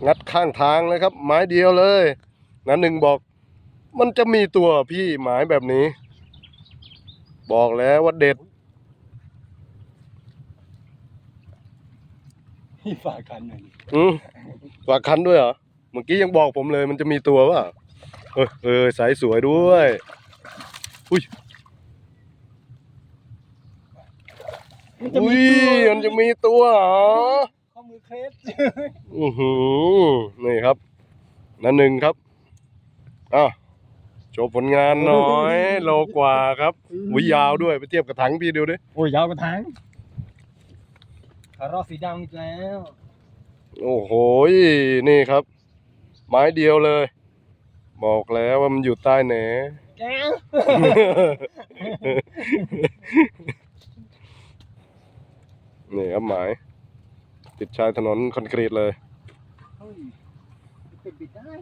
งัดข้างทางเลยครับ ไม้เดียวเลยนั้นหนึ่งบอกมันจะมีตัวพี่หมายแบบนี้ บอกแล้วว่าเด็ด ที่ฝากกันหนึ่ง ฝากคันด้วยเหรอเมื่อกี้ยังบอกผมเลยมันจะมีตัวว่ะสายสวยด้วยอุ้ยมันจะมีตัวเหรอ ข้อมือเครส นี่ครับนั่นหนึ่งครับอ้าวโชว์ผลงานหน่อยโลกว่าครับวิยาวด้วยไปเทียบกับถังพี่ดูดิ โอ้ยยาวกระถางคารอสีดำอีกแล้ว โอ้โหนี่ครับ ไม้เดียวเลย บอกแล้วว่ามันอยู่ใต้แหน แก้ว นี่ครับหมาย ติดชายถนนคอนกรีตเลย เฮ้ยเป็นไปได้